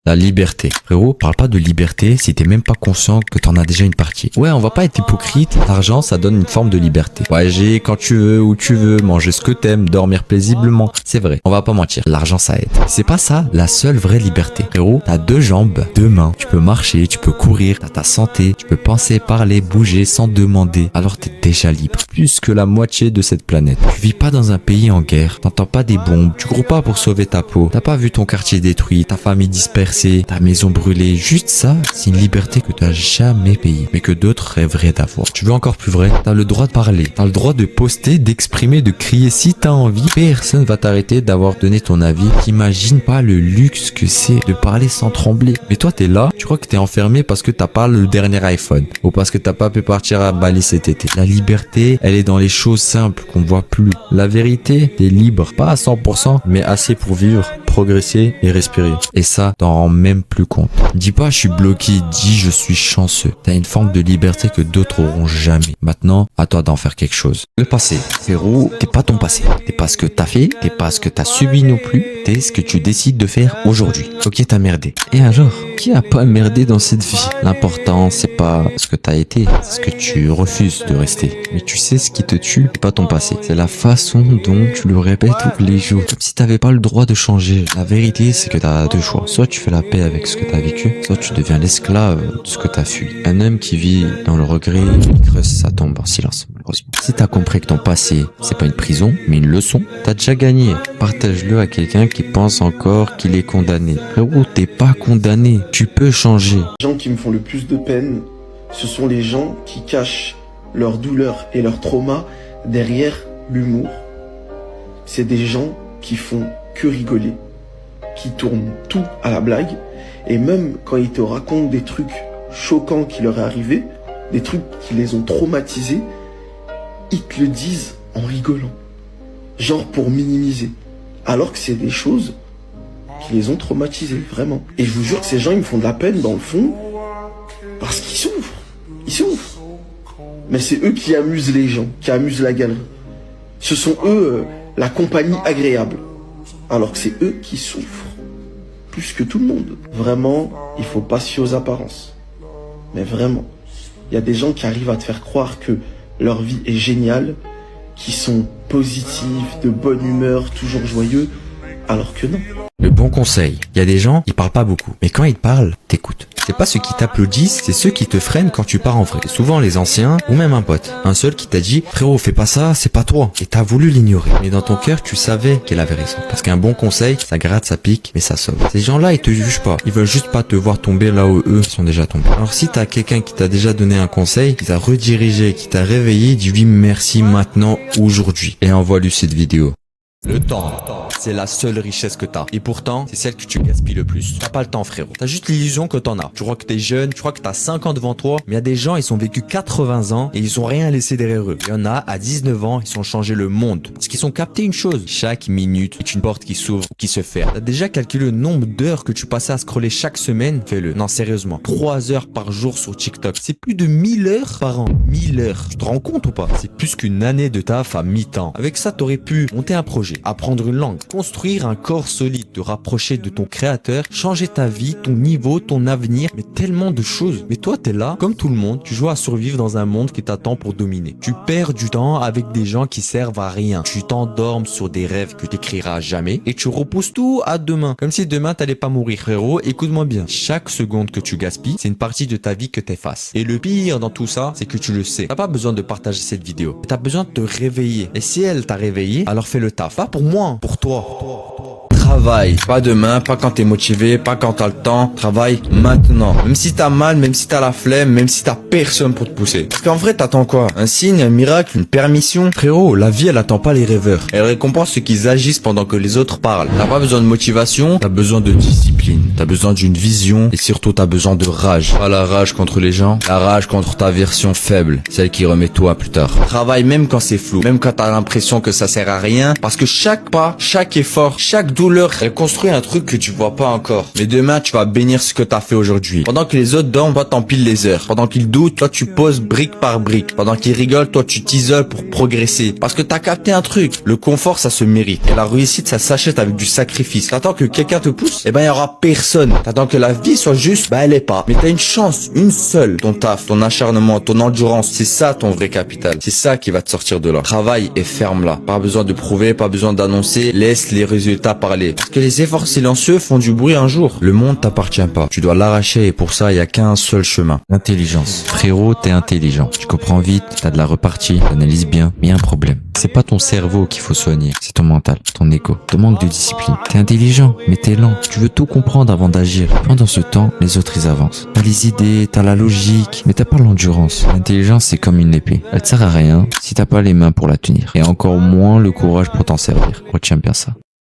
La liberté. Frérot, parle pas de liberté si t'es même pas conscient que t'en as déjà une partie. Ouais, on va pas être hypocrite. L'argent, ça donne une forme de liberté. Voyager quand tu veux, où tu veux, manger ce que t'aimes, dormir paisiblement. C'est vrai, on va pas mentir. L'argent, ça aide. C'est pas ça la seule vraie liberté. Frérot, t'as 2 jambes, 2 mains. Tu peux marcher, tu peux courir, t'as ta santé, tu peux penser, parler, bouger sans demander. Alors t'es déjà libre. Plus que la moitié de cette planète. Tu vis pas dans un pays en guerre. T'entends pas des bombes. Tu cours pas pour sauver ta peau. T'as pas vu ton quartier détruit, ta famille dispersée, ta maison brûlée. Juste ça, c'est une liberté que t'as jamais payée, mais que d'autres rêveraient d'avoir. Tu veux encore plus vrai? T'as le droit de parler. T'as le droit de poster, d'exprimer, de crier si t'as envie. Personne va t'arrêter d'avoir donné ton avis. T'imagines pas le luxe que c'est de parler sans trembler. Mais toi, t'es là, tu crois que t'es enfermé parce que t'as pas le dernier iPhone ou parce que t'as pas pu partir à Bali cet été. La liberté, elle est dans les choses simples qu'on voit plus. La vérité, t'es libre, pas à 100%, mais assez pour vivre, progresser et respirer. Et ça, t'en rends même plus compte. Dis pas je suis bloqué, dis je suis chanceux. T'as une forme de liberté que d'autres auront jamais. Maintenant, à toi d'en faire quelque chose. Le passé, frérot, t'es pas ton passé. T'es pas ce que t'as fait, t'es pas ce que t'as subi non plus. T'es ce que tu décides de faire aujourd'hui. Ok, t'as merdé. Et alors, qui a pas merdé dans cette vie? L'important, c'est pas ce que t'as été, c'est ce que tu refuses de rester. Mais tu sais ce qui te tue, c'est pas ton passé. C'est la façon dont tu le répètes tous les jours. Comme si t'avais pas le droit de changer. La vérité, c'est que t'as 2 choix. Soit tu fais la paix avec ce que t'as vécu, soit tu deviens l'esclave de ce que t'as fui. Un homme qui vit dans le regret, il creuse sa tombe en silence, malheureusement. Si t'as compris que ton passé, c'est pas une prison, mais une leçon, t'as déjà gagné. Partage-le à quelqu'un qui pense encore qu'il est condamné. Frérot, t'es pas condamné. Tu peux changer. Les gens qui me font le plus de peine, ce sont les gens qui cachent leur douleur et leur trauma derrière l'humour. C'est des gens qui font que rigoler, qui tournent tout à la blague, et même quand ils te racontent des trucs choquants qui leur est arrivé, des trucs qui les ont traumatisés, ils te le disent en rigolant, genre pour minimiser, alors que c'est des choses qui les ont traumatisés, vraiment. Et je vous jure que ces gens, ils me font de la peine dans le fond, parce qu'ils souffrent, ils souffrent. Mais c'est eux qui amusent les gens, qui amusent la galerie. Ce sont eux la compagnie agréable, alors que c'est eux qui souffrent, plus que tout le monde. Vraiment, il faut pas se fier aux apparences. Mais vraiment, il y a des gens qui arrivent à te faire croire que leur vie est géniale, qui sont positifs, de bonne humeur, toujours joyeux, alors que non. Le bon conseil, il y a des gens, ils parlent pas beaucoup, mais quand ils te parlent, t'écoutes. C'est pas ceux qui t'applaudissent, c'est ceux qui te freinent quand tu pars en vrai. C'est souvent les anciens ou même un pote. Un seul qui t'a dit « Frérot, fais pas ça, c'est pas toi ». Et t'as voulu l'ignorer. Mais dans ton cœur, tu savais qu'il avait raison. Parce qu'un bon conseil, ça gratte, ça pique, mais ça sauve. Ces gens-là, ils te jugent pas. Ils veulent juste pas te voir tomber là où eux sont déjà tombés. Alors si t'as quelqu'un qui t'a déjà donné un conseil, qui t'a redirigé, qui t'a réveillé, dis-lui merci maintenant, aujourd'hui. Et envoie-lui cette vidéo. Le temps, c'est la seule richesse que t'as. Et pourtant, c'est celle que tu gaspilles le plus. T'as pas le temps, frérot. T'as juste l'illusion que t'en as. Tu crois que t'es jeune, tu crois que t'as 5 ans devant toi, mais il y a des gens, ils ont vécu 80 ans et ils ont rien laissé derrière eux. Il y en a, à 19 ans, ils ont changé le monde. Parce qu'ils ont capté une chose. Chaque minute est une porte qui s'ouvre ou qui se ferme. T'as déjà calculé le nombre d'heures que tu passais à scroller chaque semaine? Fais-le. Non, sérieusement. 3 heures par jour sur TikTok. C'est plus de 1000 heures par an. 1000 heures. Tu te rends compte ou pas? C'est plus qu'une année de taf à mi-temps. Avec ça, t'aurais pu monter un projet, apprendre une langue, construire un corps solide, te rapprocher de ton créateur, changer ta vie, ton niveau, ton avenir, mais tellement de choses. Mais toi, t'es là, comme tout le monde, tu joues à survivre dans un monde qui t'attend pour dominer. Tu perds du temps avec des gens qui servent à rien. Tu t'endormes sur des rêves que t'écriras jamais et tu repousses tout à demain. Comme si demain t'allais pas mourir. Frérot, écoute-moi bien. Chaque seconde que tu gaspilles, c'est une partie de ta vie que t'effaces. Et le pire dans tout ça, c'est que tu le sais. T'as pas besoin de partager cette vidéo. T'as besoin de te réveiller. Et si elle t'a réveillé, alors fais le taf. Pas pour moi, pour toi. Travaille, pas demain, pas quand t'es motivé, pas quand t'as le temps. Travaille maintenant. Même si t'as mal, même si t'as la flemme, même si t'as personne pour te pousser. Parce qu'en vrai, t'attends quoi? Un signe, un miracle, une permission? Frérot, la vie, elle attend pas les rêveurs. Elle récompense ceux qui agissent pendant que les autres parlent. T'as pas besoin de motivation, t'as besoin de discipline. T'as besoin d'une vision et surtout t'as besoin de rage. Pas la rage contre les gens, la rage contre ta version faible, celle qui remet toi plus tard. Travaille même quand c'est flou, même quand t'as l'impression que ça sert à rien, parce que chaque pas, chaque effort, chaque douleur douleur, elle construit un truc que tu vois pas encore. Mais demain, tu vas bénir ce que t'as fait aujourd'hui. Pendant que les autres dorment, toi t'empiles les heures. Pendant qu'ils doutent, toi tu poses brique par brique. Pendant qu'ils rigolent, toi tu t'isoles pour progresser. Parce que t'as capté un truc. Le confort, ça se mérite. Et la réussite, ça s'achète avec du sacrifice. T'attends que quelqu'un te pousse? Eh ben, il y aura personne. T'attends que la vie soit juste? Ben, elle est pas. Mais t'as une chance, une seule. Ton taf, ton acharnement, ton endurance. C'est ça ton vrai capital. C'est ça qui va te sortir de là. Travaille et ferme-la. Pas besoin de prouver, pas besoin d'annoncer. Laisse les résultats parler. Parce que les efforts silencieux font du bruit un jour. Le monde t'appartient pas. Tu dois l'arracher et pour ça, il y a qu'un seul chemin. L'intelligence. Frérot, t'es intelligent. Tu comprends vite, t'as de la repartie, t'analyses bien, mais y a un problème. C'est pas ton cerveau qu'il faut soigner, c'est ton mental, ton ego, ton manque de discipline. T'es intelligent, mais t'es lent. Tu veux tout comprendre avant d'agir. Pendant ce temps, les autres ils avancent. T'as les idées, t'as la logique, mais t'as pas l'endurance. L'intelligence c'est comme une épée. Elle te sert à rien si t'as pas les mains pour la tenir. Et encore moins le courage pour t'en servir. Retiens bien ça.